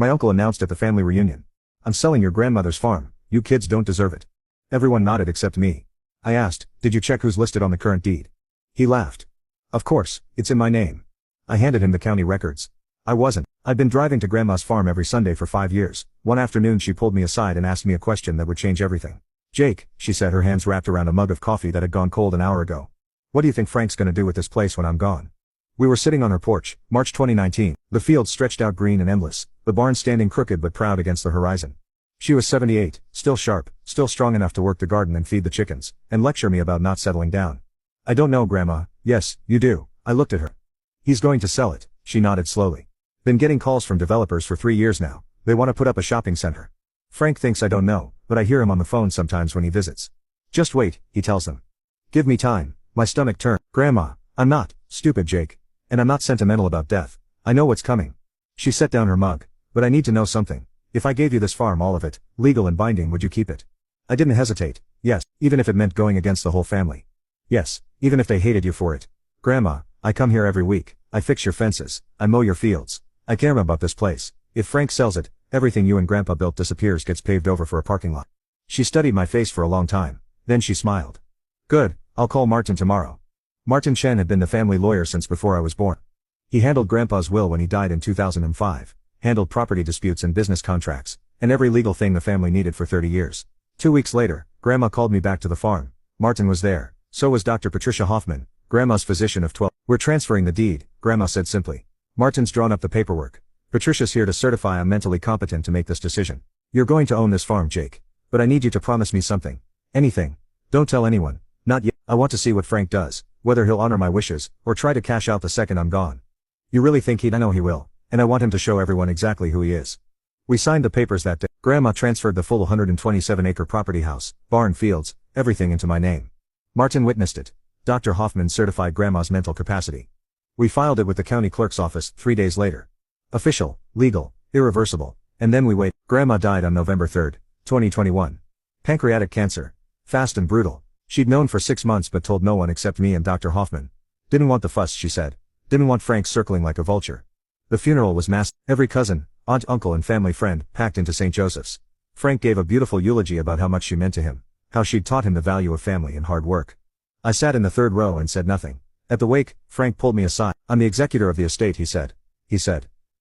My uncle announced at the family reunion. I'm selling your grandmother's farm, you kids don't deserve it. Everyone nodded except me. I asked, did you check who's listed on the current deed? He laughed. Of course, it's in my name. I handed him the county records. I wasn't. I'd been driving to Grandma's farm every Sunday for 5 years. One afternoon she pulled me aside and asked me a question that would change everything. Jake, she said, her hands wrapped around a mug of coffee that had gone cold an hour ago. What do you think Frank's gonna do with this place when I'm gone? We were sitting on her porch, March 2019, the fields stretched out green and endless, the barn standing crooked but proud against the horizon. She was 78, still sharp, still strong enough to work the garden and feed the chickens, and lecture me about not settling down. I don't know, Grandma. Yes, you do. I looked at her. He's going to sell it, she nodded slowly. Been getting calls from developers for 3 years now. They want to put up a shopping center. Frank thinks I don't know, but I hear him on the phone sometimes when he visits. Just wait, he tells them. Give me time. My stomach turned. Grandma, I'm not stupid, Jake. And I'm not sentimental about death. I know what's coming. She set down her mug. But I need to know something. If I gave you this farm, all of it, legal and binding, would you keep it? I didn't hesitate. Yes, even if it meant going against the whole family. Yes, even if they hated you for it. Grandma, I come here every week. I fix your fences. I mow your fields. I care about this place. If Frank sells it, everything you and Grandpa built disappears, gets paved over for a parking lot. She studied my face for a long time. Then she smiled. Good, I'll call Martin tomorrow. Martin Chen had been the family lawyer since before I was born. He handled Grandpa's will when he died in 2005, handled property disputes and business contracts, and every legal thing the family needed for 30 years. 2 weeks later, Grandma called me back to the farm. Martin was there. So was Dr. Patricia Hoffman, Grandma's physician of 12. We're transferring the deed, Grandma said simply. Martin's drawn up the paperwork. Patricia's here to certify I'm mentally competent to make this decision. You're going to own this farm, Jake. But I need you to promise me something. Anything. Don't tell anyone. Not yet. I want to see what Frank does, whether he'll honor my wishes, or try to cash out the second I'm gone. You really think he'd? I know he will, and I want him to show everyone exactly who he is. We signed the papers that day. Grandma transferred the full 127-acre property, house, barn, fields, everything into my name. Martin witnessed it. Dr. Hoffman certified Grandma's mental capacity. We filed it with the county clerk's office 3 days later. Official, legal, irreversible, and then we wait. Grandma died on November 3, 2021. Pancreatic cancer. Fast and brutal. She'd known for 6 months but told no one except me and Dr. Hoffman. Didn't want the fuss, she said. Didn't want Frank circling like a vulture. The funeral was mass. Every cousin, aunt, uncle and family friend packed into St. Joseph's. Frank gave a beautiful eulogy about how much she meant to him, how she'd taught him the value of family and hard work. I sat in the third row and said nothing. At the wake, Frank pulled me aside. I'm the executor of the estate, he said.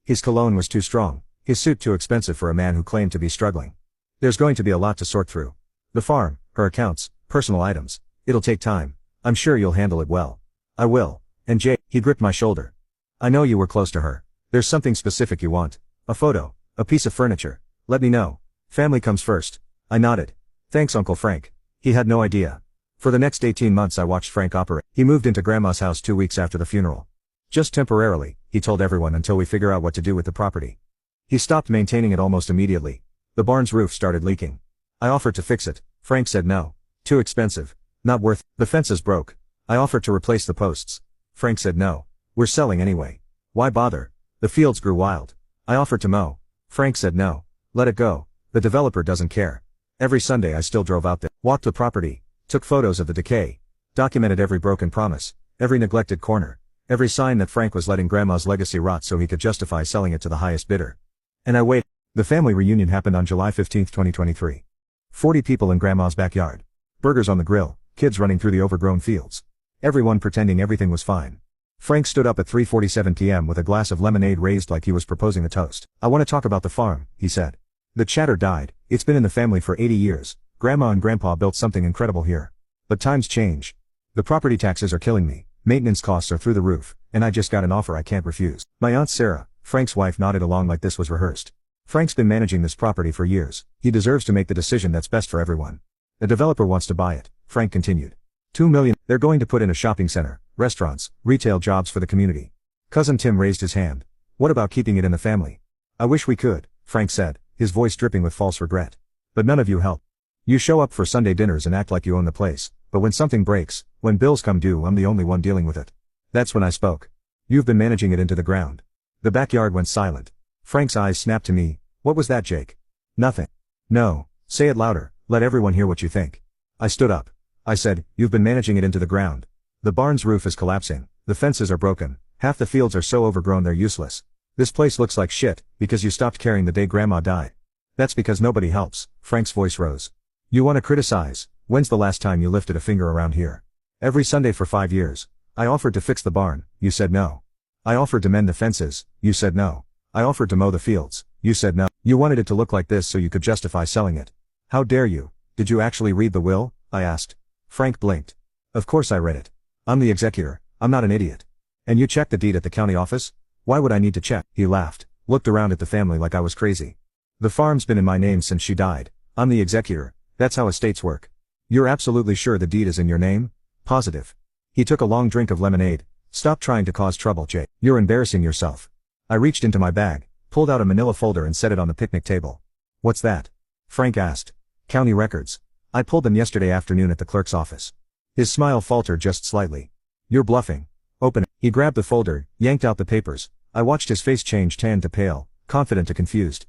His cologne was too strong, his suit too expensive for a man who claimed to be struggling. There's going to be a lot to sort through. The farm, her accounts, personal items. It'll take time. I'm sure you'll handle it well. I will. And Jay, he gripped my shoulder. I know you were close to her. There's something specific you want. A photo, a piece of furniture. Let me know. Family comes first. I nodded. Thanks, Uncle Frank. He had no idea. For the next 18 months I watched Frank operate. He moved into Grandma's house 2 weeks after the funeral. Just temporarily, he told everyone, until we figure out what to do with the property. He stopped maintaining it almost immediately. The barn's roof started leaking. I offered to fix it. Frank said no. Too expensive. Not worth. The fences broke. I offered to replace the posts. Frank said no. We're selling anyway. Why bother? The fields grew wild. I offered to mow. Frank said no. Let it go. The developer doesn't care. Every Sunday I still drove out there, walked the property, took photos of the decay, documented every broken promise, every neglected corner, every sign that Frank was letting Grandma's legacy rot so he could justify selling it to the highest bidder. And I waited. The family reunion happened on July 15, 2023. 40 people in Grandma's backyard. Burgers on the grill, kids running through the overgrown fields. Everyone pretending everything was fine. Frank stood up at 3:47 p.m. with a glass of lemonade raised like he was proposing a toast. I want to talk about the farm, he said. The chatter died. It's been in the family for 80 years. Grandma and Grandpa built something incredible here. But times change. The property taxes are killing me. Maintenance costs are through the roof, and I just got an offer I can't refuse. My Aunt Sarah, Frank's wife, nodded along like this was rehearsed. Frank's been managing this property for years. He deserves to make the decision that's best for everyone. The developer wants to buy it, Frank continued. $2 million. They're going to put in a shopping center, restaurants, retail, jobs for the community. Cousin Tim raised his hand. What about keeping it in the family? I wish we could, Frank said, his voice dripping with false regret. But none of you help. You show up for Sunday dinners and act like you own the place, but when something breaks, when bills come due, I'm the only one dealing with it. That's when I spoke. You've been managing it into the ground. The backyard went silent. Frank's eyes snapped to me. What was that, Jake? Nothing. No, say it louder, let everyone hear what you think. I stood up. I said, you've been managing it into the ground. The barn's roof is collapsing, the fences are broken, half the fields are so overgrown they're useless. This place looks like shit, because you stopped caring the day Grandma died. That's because nobody helps. Frank's voice rose. You want to criticize? When's the last time you lifted a finger around here? Every Sunday for 5 years. I offered to fix the barn, you said no. I offered to mend the fences, you said no. I offered to mow the fields, you said no. You wanted it to look like this so you could justify selling it. How dare you? Did you actually read the will? I asked. Frank blinked. Of course I read it. I'm the executor, I'm not an idiot. And you checked the deed at the county office? Why would I need to check? He laughed, looked around at the family like I was crazy. The farm's been in my name since she died. I'm the executor, that's how estates work. You're absolutely sure the deed is in your name? Positive. He took a long drink of lemonade. Stop trying to cause trouble, Jay. You're embarrassing yourself. I reached into my bag, pulled out a manila folder and set it on the picnic table. What's that? Frank asked. County records. I pulled them yesterday afternoon at the clerk's office. His smile faltered just slightly. You're bluffing. Open it. He grabbed the folder, yanked out the papers. I watched his face change tan to pale, confident to confused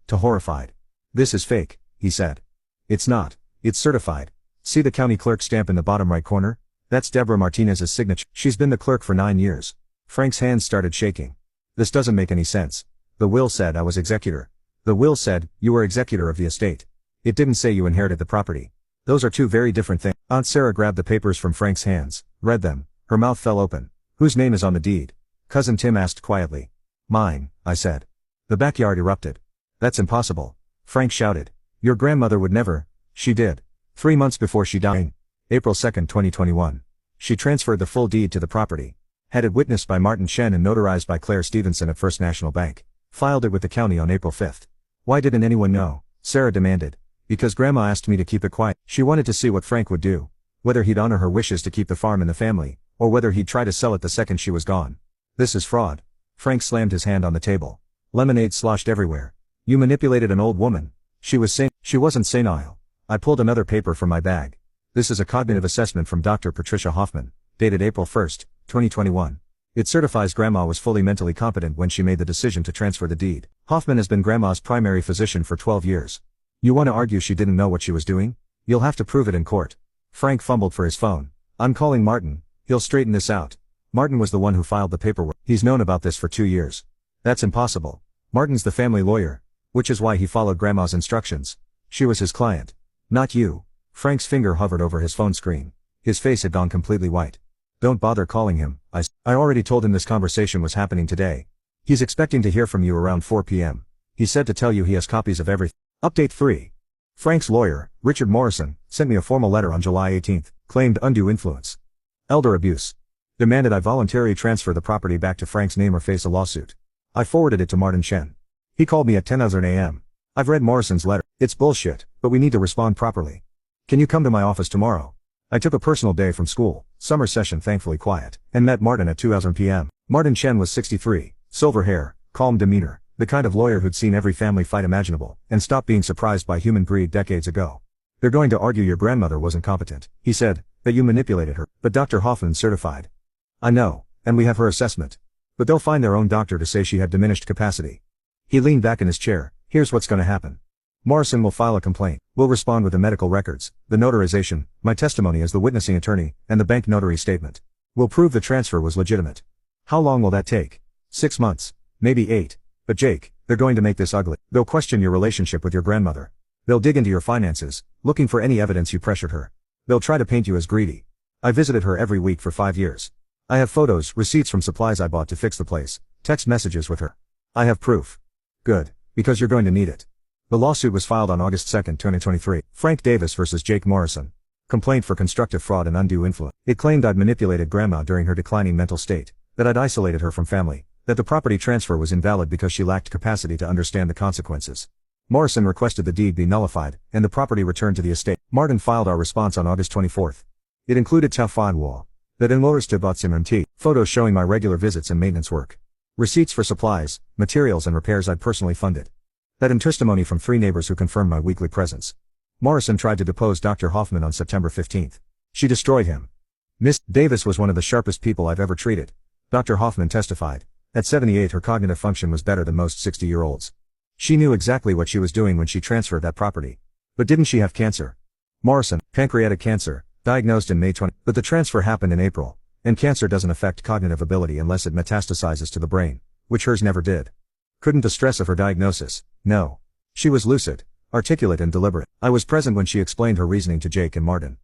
to horrified. This is fake, he said. It's not. It's certified. See the county clerk stamp in the bottom right corner? That's Deborah Martinez's signature. She's been the clerk for 9 years. Frank's hands started shaking. This doesn't make any sense. The will said I was executor. The will said, you were executor of the estate. It didn't say you inherited the property. Those are two very different things. Aunt Sarah grabbed the papers from Frank's hands, read them. Her mouth fell open. Whose name is on the deed? Cousin Tim asked quietly. Mine, I said. The backyard erupted. That's impossible. Frank shouted. Your grandmother would never. She did. 3 months before she died. April 2, 2021. She transferred the full deed to the property. Had it witnessed by Martin Chen and notarized by Claire Stevenson at First National Bank. Filed it with the county on April 5. Why didn't anyone know? Sarah demanded. Because Grandma asked me to keep it quiet. She wanted to see what Frank would do. Whether he'd honor her wishes to keep the farm in the family, or whether he'd try to sell it the second she was gone. This is fraud. Frank slammed his hand on the table. Lemonade sloshed everywhere. You manipulated an old woman. She wasn't senile. I pulled another paper from my bag. This is a cognitive assessment from Dr. Patricia Hoffman, dated April 1, 2021. It certifies Grandma was fully mentally competent when she made the decision to transfer the deed. Hoffman has been Grandma's primary physician for 12 years. You want to argue she didn't know what she was doing? You'll have to prove it in court. Frank fumbled for his phone. I'm calling Martin. He'll straighten this out. Martin was the one who filed the paperwork. He's known about this for 2 years. That's impossible. Martin's the family lawyer. Which is why he followed Grandma's instructions. She was his client. Not you. Frank's finger hovered over his phone screen. His face had gone completely white. Don't bother calling him, I already told him this conversation was happening today. He's expecting to hear from you around 4 p.m. He said to tell you he has copies of everything. Update 3. Frank's lawyer, Richard Morrison, sent me a formal letter on July 18, claimed undue influence. Elder abuse. Demanded I voluntarily transfer the property back to Frank's name or face a lawsuit. I forwarded it to Martin Chen. He called me at 10:00 a.m. I've read Morrison's letter. It's bullshit, but we need to respond properly. Can you come to my office tomorrow? I took a personal day from school, summer session thankfully quiet, and met Martin at 2:00 p.m. Martin Chen was 63, silver hair, calm demeanor, the kind of lawyer who'd seen every family fight imaginable, and stopped being surprised by human greed decades ago. They're going to argue your grandmother wasn't competent, he said, that you manipulated her, but Dr. Hoffman certified. I know, and we have her assessment. But they'll find their own doctor to say she had diminished capacity. He leaned back in his chair. Here's what's going to happen. Morrison will file a complaint. We'll respond with the medical records, the notarization, my testimony as the witnessing attorney, and the bank notary statement. We'll prove the transfer was legitimate. How long will that take? 6 months. Maybe 8. But Jake, they're going to make this ugly. They'll question your relationship with your grandmother. They'll dig into your finances, looking for any evidence you pressured her. They'll try to paint you as greedy. I visited her every week for 5 years. I have photos, receipts from supplies I bought to fix the place, text messages with her. I have proof. Good, because you're going to need it. The lawsuit was filed on August 2, 2023. Frank Davis versus Jake Morrison. Complaint for constructive fraud and undue influence. It claimed I'd manipulated Grandma during her declining mental state, that I'd isolated her from family, that the property transfer was invalid because she lacked capacity to understand the consequences. Morrison requested the deed be nullified, and the property returned to the estate. Martin filed our response on August 24. It included Tafan that enlores to Batsimmt, photos showing my regular visits and maintenance work. Receipts for supplies, materials and repairs I'd personally funded. That and testimony from 3 neighbors who confirmed my weekly presence. Morrison tried to depose Dr. Hoffman on September 15. She destroyed him. Miss Davis was one of the sharpest people I've ever treated. Dr. Hoffman testified. At 78 her cognitive function was better than most 60-year-olds. She knew exactly what she was doing when she transferred that property. But didn't she have cancer? Morrison, pancreatic cancer, diagnosed in May 20. But the transfer happened in April, and cancer doesn't affect cognitive ability unless it metastasizes to the brain, which hers never did. Couldn't the stress of her diagnosis, no. She was lucid, articulate and deliberate. I was present when she explained her reasoning to Jake and Martin.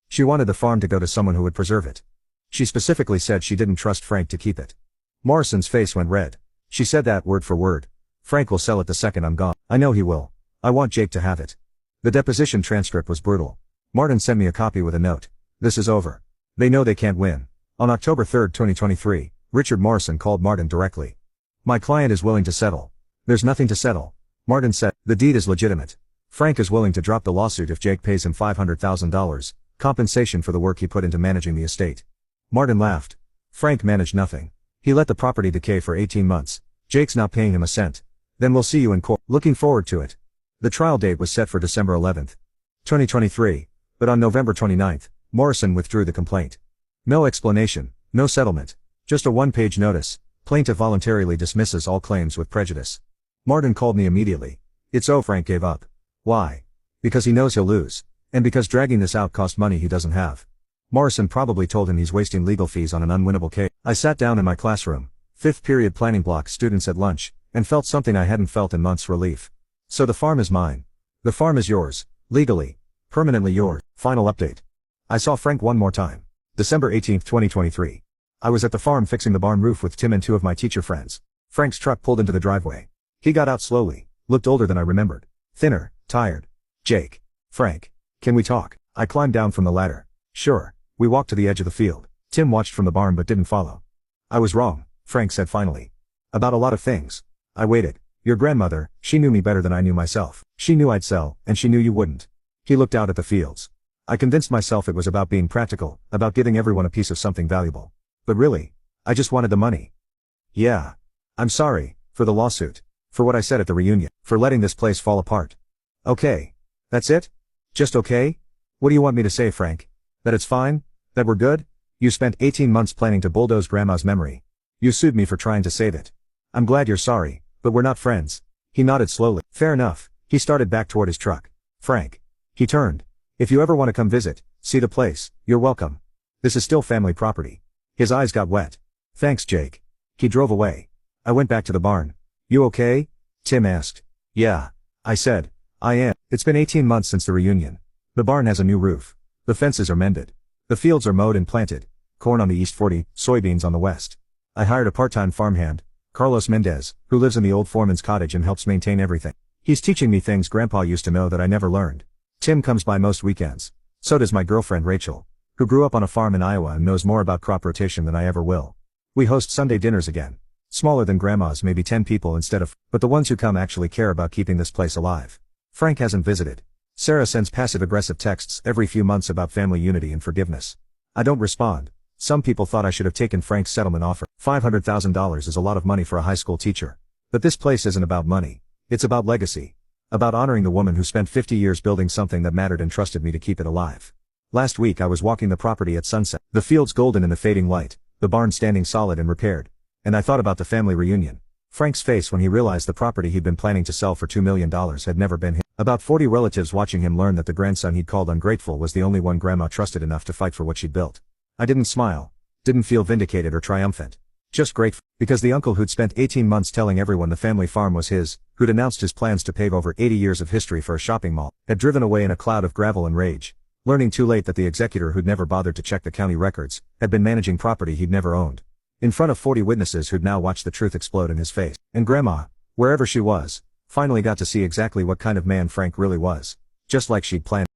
She wanted the farm to go to someone who would preserve it. She specifically said she didn't trust Frank to keep it. Morrison's face went red. She said that word for word. Frank will sell it the second I'm gone. I know he will. I want Jake to have it. The deposition transcript was brutal. Martin sent me a copy with a note. This is over. They know they can't win. On October 3, 2023, Richard Morrison called Martin directly. My client is willing to settle. There's nothing to settle. Martin said, the deed is legitimate. Frank is willing to drop the lawsuit if Jake pays him $500,000, compensation for the work he put into managing the estate. Martin laughed. Frank managed nothing. He let the property decay for 18 months. Jake's not paying him a cent. Then we'll see you in court. Looking forward to it. The trial date was set for December 11, 2023, but on November 29, Morrison withdrew the complaint. No explanation, no settlement. Just a one-page notice. Plaintiff voluntarily dismisses all claims with prejudice. Martin called me immediately. It's over. Frank gave up. Why? Because he knows he'll lose. And because dragging this out cost money he doesn't have. Morrison probably told him he's wasting legal fees on an unwinnable case. I sat down in my classroom, 5th period planning block students at lunch, and felt something I hadn't felt in months: relief. So the farm is mine. The farm is yours, legally, permanently yours. Final update. I saw Frank one more time. December 18, 2023. I was at the farm fixing the barn roof with Tim and two of my teacher friends. Frank's truck pulled into the driveway. He got out slowly, looked older than I remembered. Thinner, tired. Jake. Frank. Can we talk? I climbed down from the ladder. Sure. We walked to the edge of the field. Tim watched from the barn but didn't follow. I was wrong, Frank said finally. About a lot of things. I waited. Your grandmother, she knew me better than I knew myself. She knew I'd sell, and she knew you wouldn't. He looked out at the fields. I convinced myself it was about being practical, about giving everyone a piece of something valuable. But really, I just wanted the money. Yeah. I'm sorry, for the lawsuit. For what I said at the reunion. For letting this place fall apart. Okay. That's it? Just okay? What do you want me to say, Frank? That it's fine? That we're good? You spent 18 months planning to bulldoze Grandma's memory. You sued me for trying to save it. I'm glad you're sorry, but we're not friends. He nodded slowly. Fair enough. He started back toward his truck. Frank. He turned. If you ever want to come visit, see the place, you're welcome. This is still family property. His eyes got wet. Thanks, Jake. He drove away. I went back to the barn. You okay? Tim asked. Yeah. I said. I am. It's been 18 months since the reunion. The barn has a new roof. The fences are mended. The fields are mowed and planted. Corn on the east 40, soybeans on the west. I hired a part-time farmhand, Carlos Mendez, who lives in the old foreman's cottage and helps maintain everything. He's teaching me things Grandpa used to know that I never learned. Tim comes by most weekends. So does my girlfriend Rachel, who grew up on a farm in Iowa and knows more about crop rotation than I ever will. We host Sunday dinners again. Smaller than Grandma's, maybe 10 people instead of, but the ones who come actually care about keeping this place alive. Frank hasn't visited. Sarah sends passive-aggressive texts every few months about family unity and forgiveness. I don't respond. Some people thought I should have taken Frank's settlement offer. $500,000 is a lot of money for a high school teacher. But this place isn't about money. It's about legacy. About honoring the woman who spent 50 years building something that mattered and trusted me to keep it alive. Last week I was walking the property at sunset. The fields golden in the fading light, the barn standing solid and repaired. And I thought about the family reunion. Frank's face when he realized the property he'd been planning to sell for $2 million had never been his. About 40 relatives watching him learn that the grandson he'd called ungrateful was the only one Grandma trusted enough to fight for what she'd built. I didn't smile. Didn't feel vindicated or triumphant. Just grateful. Because the uncle who'd spent 18 months telling everyone the family farm was his, who'd announced his plans to pave over 80 years of history for a shopping mall, had driven away in a cloud of gravel and rage, learning too late that the executor who'd never bothered to check the county records, had been managing property he'd never owned. In front of 40 witnesses who'd now watched the truth explode in his face. And Grandma, wherever she was, finally got to see exactly what kind of man Frank really was. Just like she'd planned.